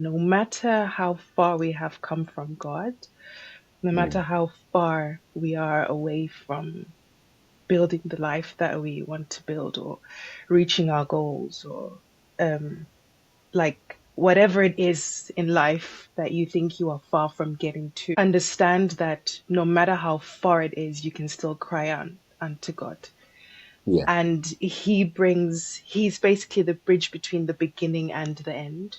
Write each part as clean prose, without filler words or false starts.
No matter how far we have come from God, no matter Mm, how far we are away from building the life that we want to build or reaching our goals or um, like whatever it is in life that you think you are far from getting to, understand that no matter how far it is, you can still cry on unto God. yeah, And he's basically the bridge between the beginning and the end.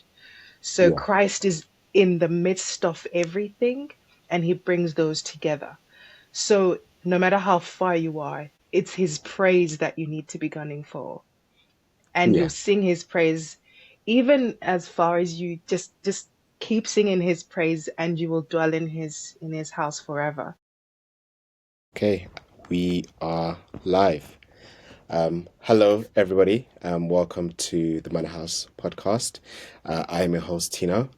So yeah, Christ is in the midst of everything and he brings those together. So no matter how far you are, it's his praise that you need to be gunning for. And you'll yeah. sing his praise even as far as you just keep singing his praise and you will dwell in his house forever. Okay, we are live. Hello, everybody. Welcome to the Manor House podcast. I am your host, Tino.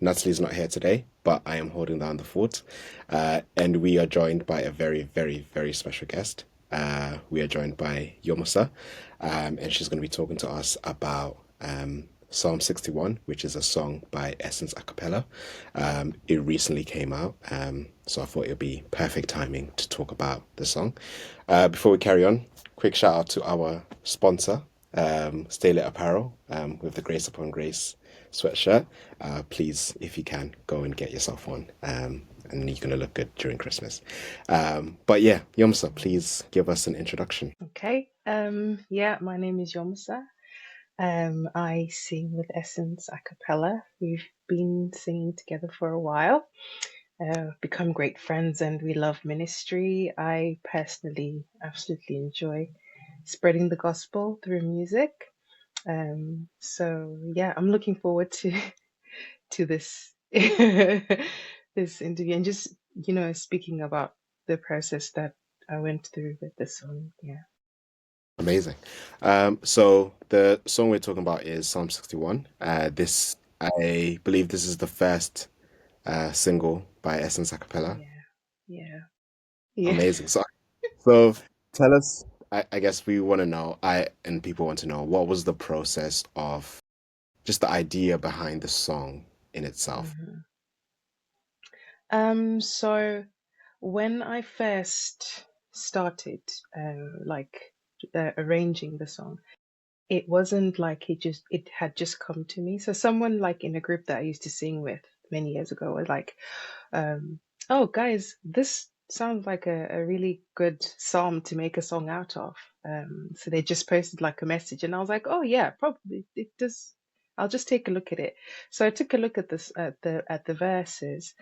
Natalie's not here today, but I am holding down the fort. And we are joined by a very, very, very special guest. We are joined by Yomusa, and she's going to be talking to us about Psalm 61, which is a song by Essence Acapella. It recently came out, so I thought it would be perfect timing to talk about the song. Before we carry on, quick shout out to our sponsor, Stay Lit Apparel, with the Grace Upon Grace sweatshirt. Please, if you can, go and get yourself one. And you're going to look good during Christmas. But yeah, Yomsa, please give us an introduction. Okay. Yeah, my name is Yomusa. I sing with Essence Acapella. We've been singing together for a while, become great friends, and we love ministry. I personally absolutely enjoy spreading the gospel through music. So yeah, I'm looking forward to to this this interview and just speaking about the process that I went through with this song. Yeah. Amazing. So the song we're talking about is Psalm 61. I believe this is the first single by Essence Acapella. Yeah. Yeah. Yeah. Amazing. So tell us, I guess we want to know, and people want to know, what was the process of just the idea behind the song in itself? Mhm. So when I first started, like arranging the song, it wasn't like it had just come to me. So someone like in a group that I used to sing with many years ago was like, um, "Oh, guys, this sounds like a really good psalm to make a song out of." So they just posted like a message, and I was like, "Oh yeah, probably it does. I'll just take a look at it." So I took a look at this at the verses,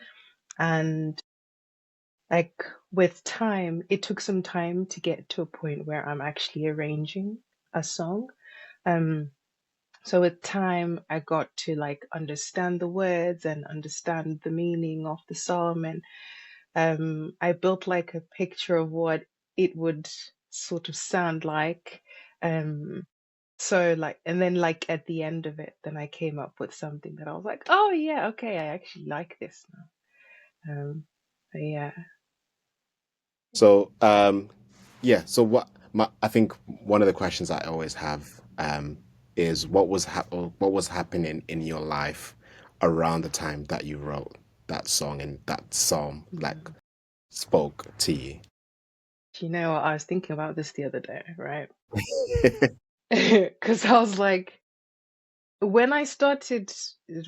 and like with time, it took some time to get to a point where I'm actually arranging a song. Um, so with time, I got to like understand the words and understand the meaning of the psalm, and I built like a picture of what it would sort of sound like. Um, so like, and then like at the end of it, then I came up with something that I was like, oh yeah, okay, I actually like this now. So yeah. So, yeah, so I think one of the questions I always have is what was happening in your life around the time that you wrote that song and that psalm like Mm. spoke to you. You know, I was thinking about this the other day, right? Because I was like, when I started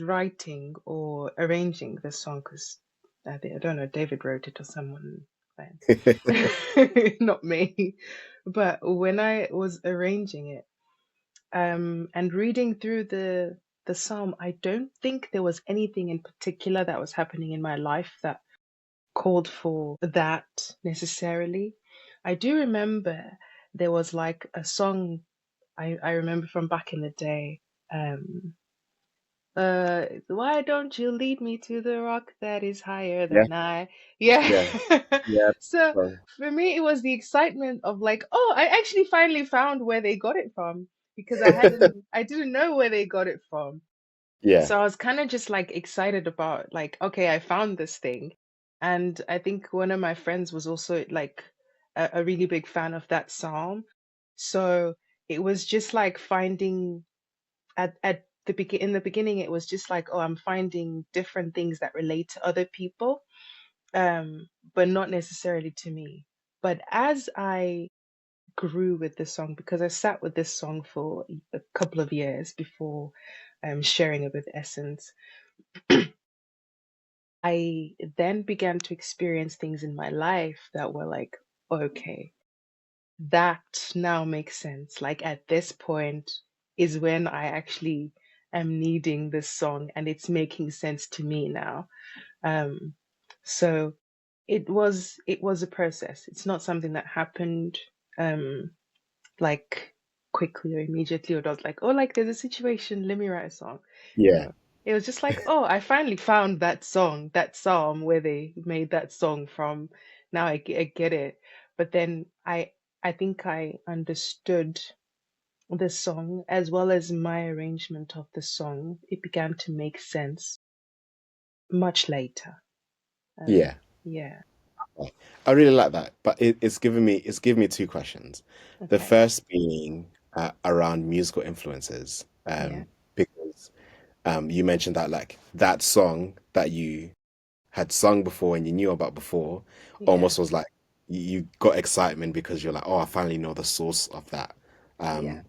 writing or arranging the song, because I don't know, David wrote it or someone, not me. But when I was arranging it, and reading through the psalm, I don't think there was anything in particular that was happening in my life that called for that necessarily. I do remember there was like a song I remember from back in the day. Um, why don't you lead me to the rock that is higher Yeah, than I? Yeah. yeah, yeah. So So, for me, it was the excitement of like, oh, I actually finally found where they got it from because I didn't know where they got it from. yeah, So I was kind of just like excited about like, okay, I found this thing. And I think one of my friends was also like a really big fan of that psalm. So it was just like finding at in the beginning it was just like, oh, I'm finding different things that relate to other people, but not necessarily to me. But as I grew with this song, because I sat with this song for a couple of years before sharing it with Essence, I then began to experience things in my life that were like, okay, that now makes sense. Like at this point is when I actually am needing this song and it's making sense to me now. Um, so it was a process. It's not something that happened um like quickly or immediately, or not like, oh, like there's a situation, let me write a song. Yeah, No. It was just like, oh, I finally found that song, that psalm where they made that song from. Now I get it. But then I think I understood the song as well as my arrangement of the song. It began to make sense much later. yeah. Yeah. I really like that, but it's given me two questions. The Okay. first being around musical influences, Yeah. because you mentioned that like that song that you had sung before and you knew about before, Yeah. almost was like you got excitement because you're like, oh, I finally know the source of that. Yeah. Um,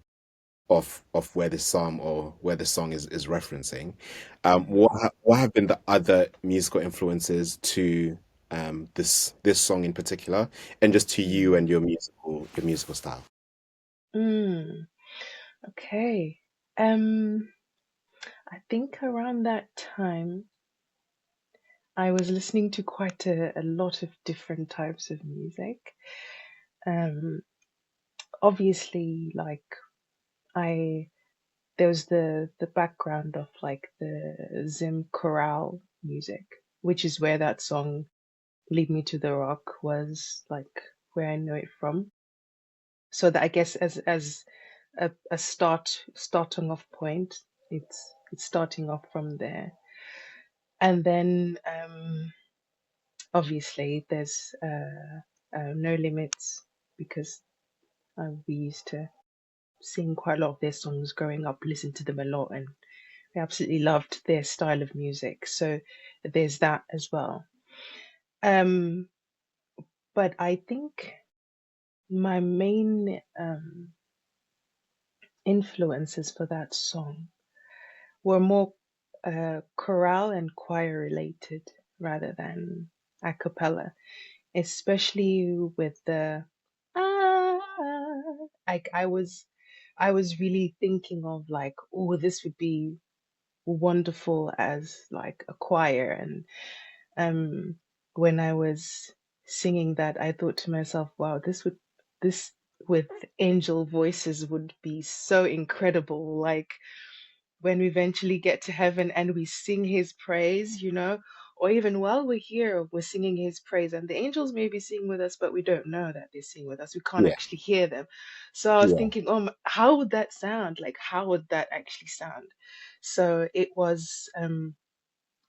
of where this psalm or where the song is referencing. Hmm. What have been the other musical influences to this song in particular, and just to you and Mm. your musical style? Mm. Okay. Um, I think around that time I was listening to quite a lot of different types of music. Um, obviously, like I there was the background of like the Zim chorale music, which is where that song "Lead Me to the Rock" was like where I know it from. So that I guess as a starting off point, it's starting off from there, and then obviously there's No Limits because we used to sing quite a lot of their songs growing up, listen to them a lot, and we absolutely loved their style of music. So there's that as well. Um, but I think my main influences for that song were more chorale and choir related rather than a cappella, especially with the ah, like I was really thinking of like, oh, this would be wonderful as like a choir. And um when I was singing that, I thought to myself, wow, this with angel voices would be so incredible. Like when we eventually get to heaven and we sing his praise, or even while we're here, we're singing his praise, and the angels may be singing with us, but we don't know that they sing with us. We can't Yeah, actually hear them. So I was yeah. thinking, oh, how would that sound? Like, how would that actually sound? So it was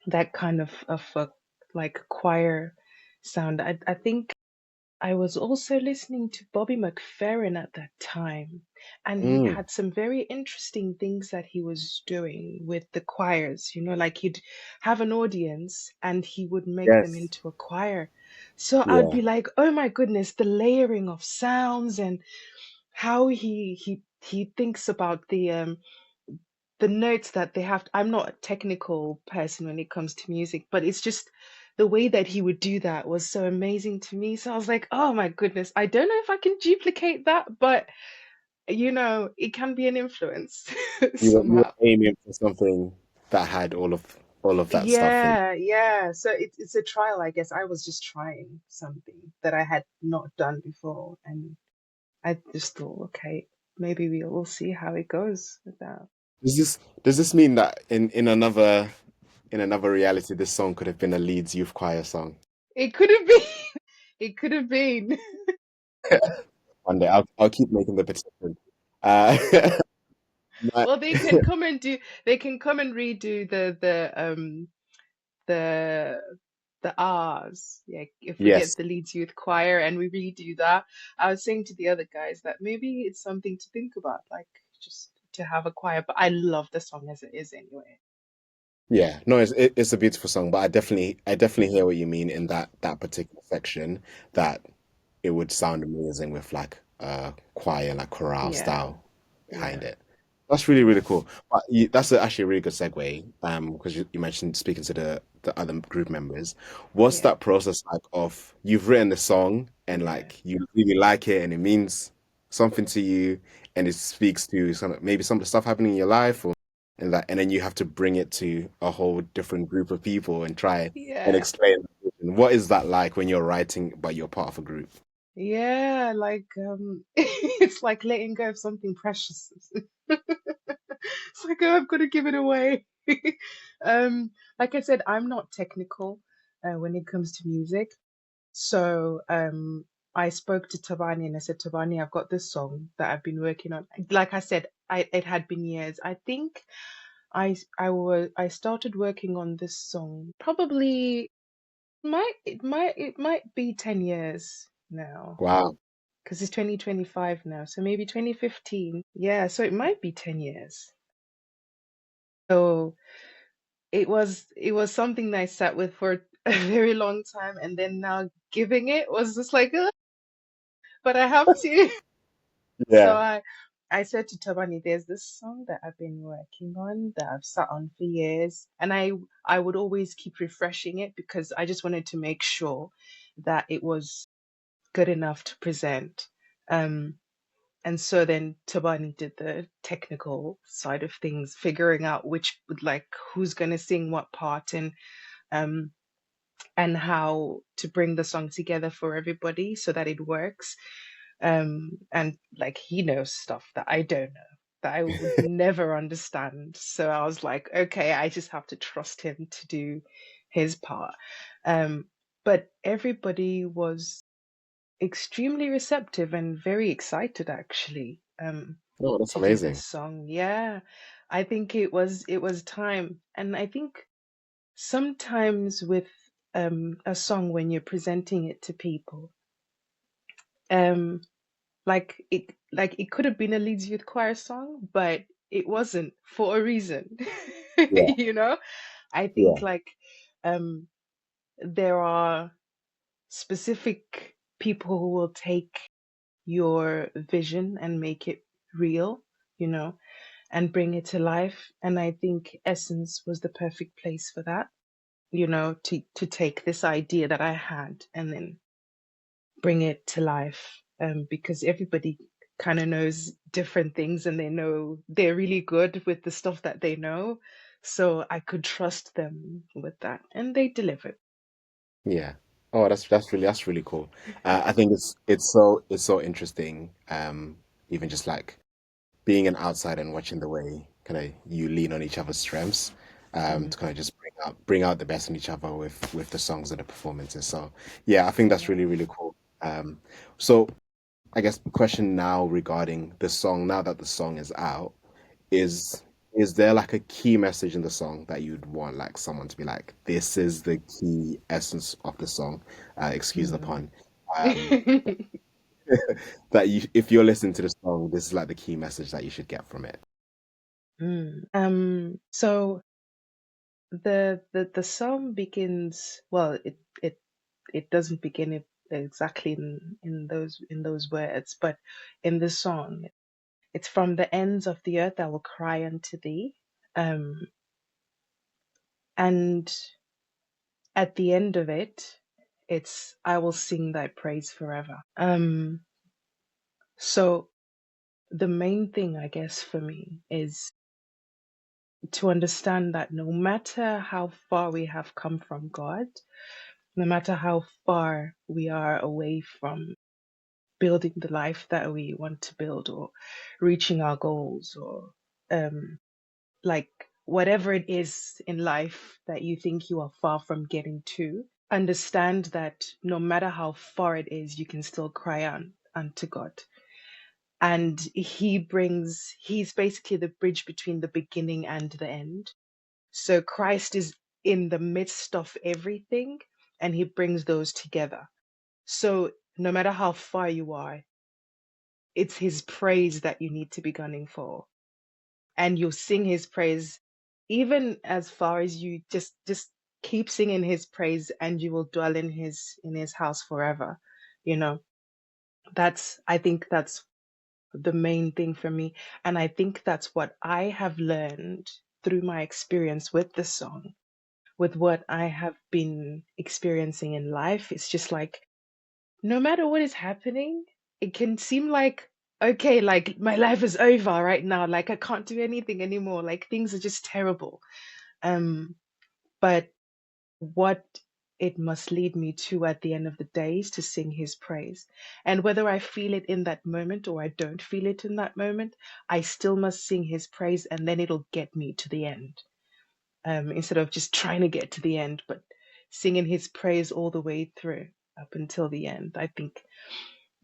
that kind of a, like choir sound. I think I was also listening to Bobby McFerrin at that time, and he Mm, had some very interesting things that he was doing with the choirs. Like he'd have an audience and he would make them yes, into a choir. So I'd yeah. be like, oh my goodness, the layering of sounds and how he thinks about the notes that they have. I'm not a technical person when it comes to music, but it's just the way that he would do that was so amazing to me. So I was like, oh my goodness, I don't know if I can duplicate that, but it can be an influence You were somehow. aiming for something that had all of that stuff in. Yeah, yeah. So it's a trial, I guess. I was just trying something that I had not done before, and I just thought, okay, maybe we'll see how it goes with that. Does this mean that in another reality, this song could have been a Leeds Youth Choir song? It could have been. It could have been. One day, I'll keep making the petition. Uh, my, Well, they can come and redo the the R's. Yeah, if we get yes, the Leeds Youth Choir and we redo that, I was saying to the other guys that maybe it's something to think about, like just to have a choir, but I love the song as it is anyway. Yeah, no, it's a beautiful song, but I definitely hear what you mean in that particular section, that it would sound amazing with like choir, like chorale Yeah, style behind yeah, it. That's really, really cool. But that's actually a really good segue, because you mentioned speaking to the other group members. What's yeah, that process like of you've written the song and yeah. like you really like it and it means something to you and it speaks to maybe some of the stuff happening in your life, or and that, and then you have to bring it to a whole different group of people and try and Yeah, explain. What is that like when you're writing but you're part of a group? yeah, like it's like letting go of something precious. It's like, oh, I've got to give it away. Um, like I said, I'm not technical when it comes to music. So I spoke to Tabani and I said, Tabani, I've got this song that I've been working on. Like I said, it had been years. I think I started working on this song probably it might be 10 years now Wow. because it's 2025 now. So maybe 2015. Yeah, so it might be 10 years. So it was something that I sat with for a very long time, and then now giving it was just like, "Ugh," but I have to. So Yeah. I said to Tabani, there's this song that I've been working on that I've sat on for years, and I would always keep refreshing it because I just wanted to make sure that it was good enough to present. Um, and so then Tabani did the technical side of things, figuring out which like who's gonna sing what part, um and how to bring the song together for everybody so that it works. And like he knows stuff that I don't know, that I would never understand. So I was like, okay, I just have to trust him to do his part. Um, but everybody was extremely receptive and very excited actually, Oh, that's to do this amazing. song. Yeah. I think it was time. And I think sometimes with a song when you're presenting it to people, um like it could have been a Leeds Youth Choir song, but it wasn't for a reason. Yeah. You know, I Yeah. think like um there are specific people who will take your vision and make it real, you know, and bring it to life. And I think Essence was the perfect place for that, you know, to take this idea that I had and then bring it to life. Because everybody kind of knows different things and they know they're really good with the stuff that they know. So I could trust them with that, and they delivered. Yeah. Oh, that's really cool. I think it's so interesting. Even just like being an outsider and watching the way kind of you lean on each other's strengths, Mm, to kind of just bring out the best in each other with the songs and the performances. So yeah, I think that's yeah. really, really cool. So I guess the question now regarding the song, now that the song is out, is is there like a key message in the song that you'd want like someone to be like, this is the key essence of the song, excuse the Mm. pun, that you, if you're listening to the song, this is like the key message that you should get from it. Mm. So the song begins, well, it doesn't begin exactly in those words, but in the song, it's from the ends of the earth I will cry unto thee. And at the end of it, it's I will sing thy praise forever. So the main thing, I guess, for me is to understand that no matter how far we have come from God, no matter how far we are away from building the life that we want to build or reaching our goals or um, like whatever it is in life that you think you are far from getting to, understand that no matter how far it is, you can still cry out unto God. And he's basically the bridge between the beginning and the end. So Christ is in the midst of everything and he brings those together. So no matter how far you are, it's his praise that you need to be gunning for. and you'll sing his praise even as far as you just keep singing his praise, and you will dwell in his house forever. You know, that's I think that's the main thing for me. And I think that's what I have learned through my experience with the song, with what I have been experiencing in life. It's just like, no matter what is happening, it can seem like, okay, like my life is over right now. Like I can't do anything anymore. Like things are just terrible. Um, but what it must lead me to at the end of the day is to sing his praise. And whether I feel it in that moment or I don't feel it in that moment, I still must sing his praise, and then it'll get me to the end. Instead of just trying to get to the end, but singing his praise all the way through up until the end. I think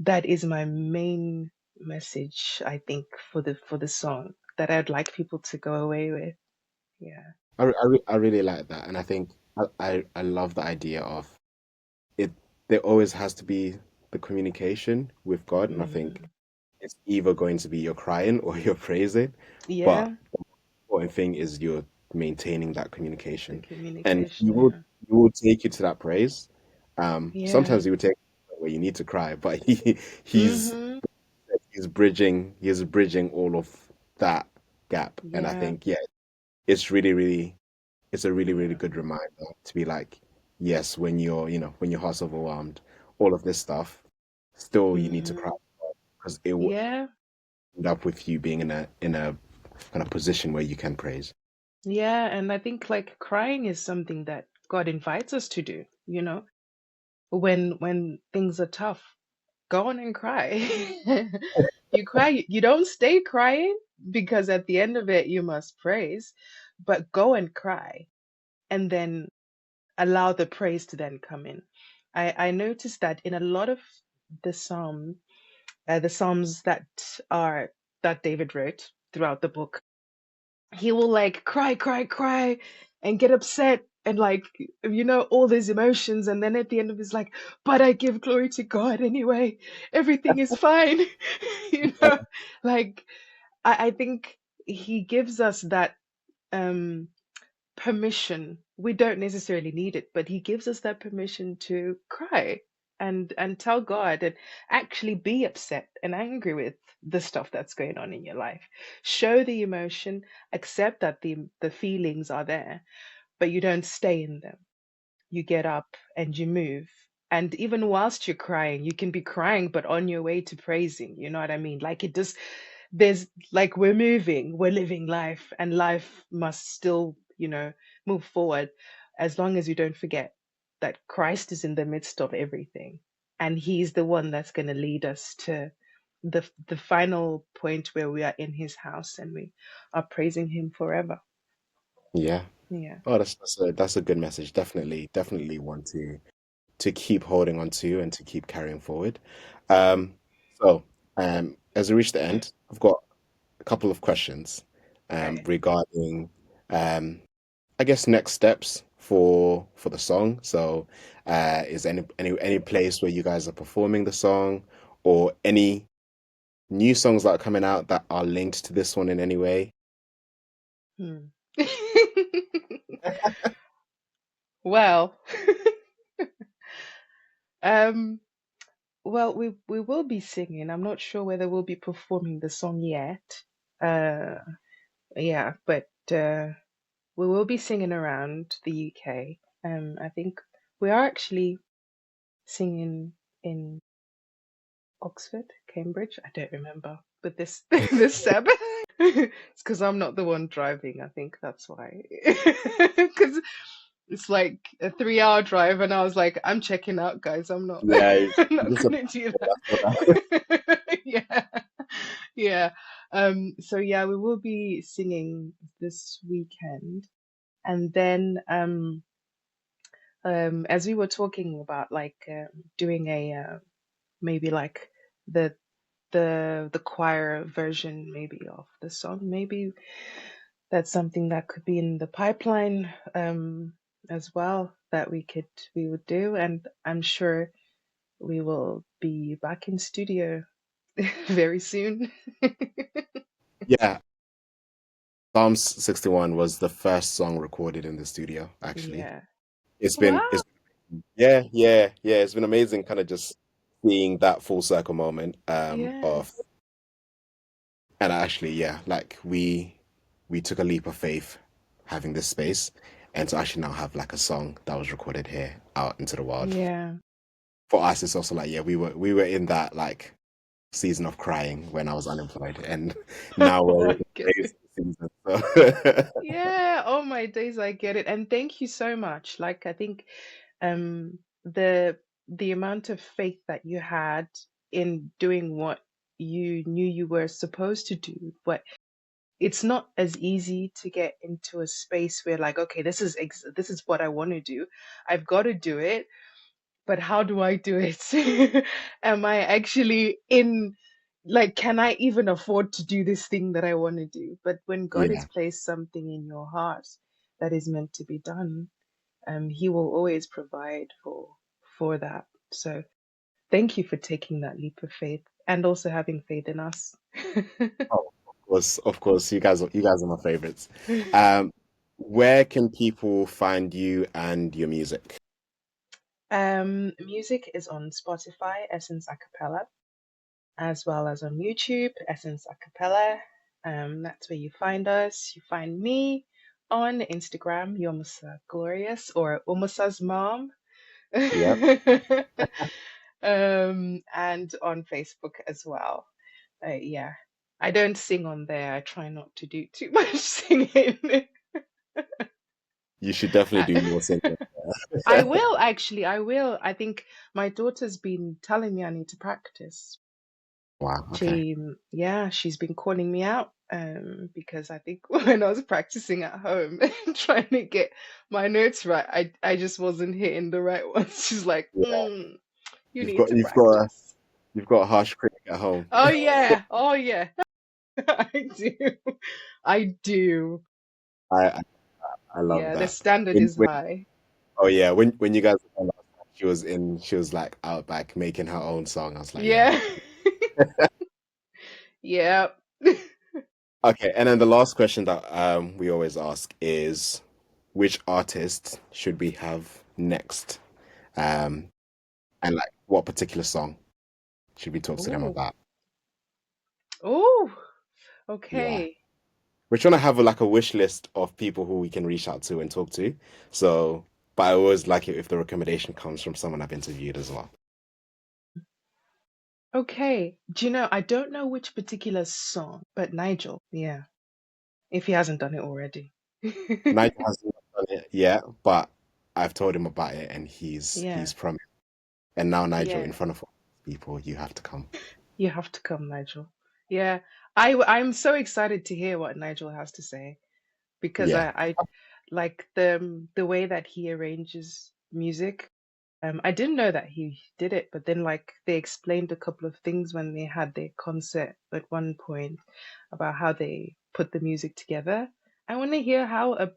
that is my main message, I think, for the song that I'd like people to go away with. Yeah. I really like that, and I think I love the idea of it. There always has to be the communication with God, and I think Mm. it's either going to be you're crying or you're praising, but Yeah. important thing is you're maintaining that The communication, and communication. Yeah. he will take you to that praise. Yeah. Sometimes he will take you where you need to cry, but he's Mm-hmm. he's bridging all of that gap, and I Yeah. think yeah, it's really really it's a really really Yeah. good reminder to be like, yes, when you're when your heart's overwhelmed, all of this stuff, still you need to cry Mm-hmm. because it will Yeah. end up with you being in a kind of position where you can praise. Yeah. And I think like crying is something that God invites us to do, you know, when things are tough. Go on and cry. You cry, you don't stay crying, because at the end of it you must praise, but go and cry, and then allow the praise to then come in. I noticed that in a lot of the the psalms are that David wrote throughout the book, he will like cry, cry, cry, and get upset, and like, all these emotions, and then at the end of it's like, but I give glory to God anyway. Everything is fine. you know, like I think he gives us that um permission. We don't necessarily need it, but he gives us that permission to cry and tell God, and actually be upset and angry with the stuff that's going on in your life. Show the emotion, accept that the feelings are there, but you don't stay in them. You get up and you move. And even whilst you're crying, you can be crying, but on your way to praising. You know what I mean? Like it just, there's like, we're moving, we're living life, and life must still, move forward, as long as you don't forget that Christ is in the midst of everything. And he's the one that's going to lead us to the final point where we are in his house and we are praising him forever. Yeah. Yeah. Oh, that's a good message. Definitely want to keep holding on to and to keep carrying forward. Um, so as we reach the end, I've got a couple of questions Okay. regarding I guess next steps for the song. So is any place where you guys are performing the song or any new songs that are coming out that are linked to this one in any way? Hmm. Well, um, well, we will be singing. I'm not sure whether we'll be performing the song yet. Uh, yeah, but we will be singing around the UK. I think we are actually singing in Oxford, Cambridge. I don't remember, but this this Sabbath. It's because I'm not the one driving. I think that's why. Because it's like a 3 hour drive, and I was like, I'm checking out, guys. I'm not. Yeah, I'm not just a gonna do that's what that. Yeah, yeah. So yeah, we will be singing this weekend, and then as we were talking about, like doing a maybe like the the choir version maybe of the song. Maybe that's something that could be in the pipeline as well, that we would do. And I'm sure we will be back in studio very soon. yeah. Psalms 61 was the first song recorded in the studio, actually. Yeah. It's Wow. yeah, it's been amazing kind of just seeing that full circle moment of Yes. and actually yeah, like we took a leap of faith having this space and to actually now have like a song that was recorded here out into the world. Yeah. For us it's also like yeah, we were in that like season of crying when I was unemployed and now Oh, we're in I the get it. praise season. So Yeah. Oh my days, I get it. And thank you so much. Like I think um the amount of faith that you had in doing what you knew you were supposed to do, but it's not as easy to get into a space where like, okay, this is what I want to do. I've got to do it, but how do I do it? Am I actually in, like, can I even afford to do this thing that I want to do? But when God has yeah. placed something in your heart that is meant to be done, He will always provide for that. So thank you for taking that leap of faith and also having faith in us. Oh, of course, you guys are my favorites. Um, where can people find you and your music? Music is on Spotify, Essence Acapella, as well as on YouTube, Essence Acapella. That's where you find us. You find me on Instagram, Yomusa Glorious or Umusa's mom. Yeah, And on Facebook as well. Yeah, I don't sing on there. I try not to do too much singing. you should definitely do I more singing. I will actually. I will. I think my daughter's been telling me I need to practice. Wow. Okay. Yeah, she's been calling me out because I think when I was practicing at home and trying to get my notes right, I just wasn't hitting the right ones. She's like, Yeah. you You've need got to you've got a practice. you've got a harsh critic at home. Oh yeah, oh yeah, I do, I do. I I love Yeah, the that. standard is When high. oh yeah, when you guys were last time, she was like out back making her own song. I was like, yeah. Yeah, yeah. Okay, and then the last question that we always ask is which artist should we have next? Um, and like what particular song should we talk to them Oh, about? oh, Yeah. okay. We're trying to have like a wish list of people who we can reach out to and talk to. So, but I always like it if the recommendation comes from someone I've interviewed as well. Okay. Do you know, I don't know which particular song, but Nigel, yeah, if he hasn't done it already. Nigel hasn't done it yet, but I've told him about it and Yeah, he's promised. And now Nigel, in yeah. front of all people, you have to come. You have to come, Nigel. Yeah. I'm so excited to hear what Nigel has to say because Yeah. I like the way that he arranges music. I didn't know that he did it, but then like they explained a couple of things when they had their concert at one point about how they put the music together. I want to hear how a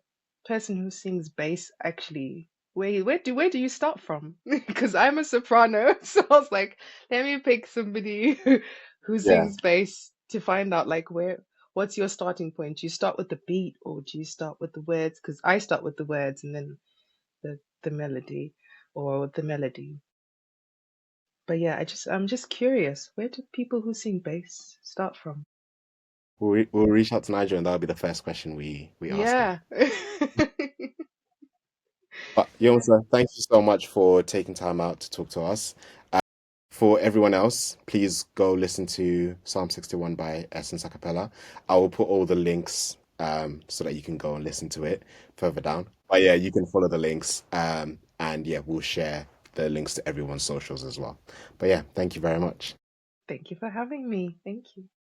person who sings bass actually where do you start from? Because I'm a soprano, so I was like, let me pick somebody who Yeah. sings bass to find out like what's your starting point? Do you start with the beat or do you start with the words? Because I start with the words and then the melody or the melody. But yeah, I'm just curious, where do people who sing bass start from? We'll reach out to Nigel and that'll be the first question we ask him. Yeah. But Yomusa, thank you so much for taking time out to talk to us. For everyone else, please go listen to Psalm 61 by Essence Acapella. I will put all the links so that you can go and listen to it further down. But yeah, you can follow the links. And yeah, we'll share the links to everyone's socials as well. But yeah, thank you very much. Thank you for having me. Thank you.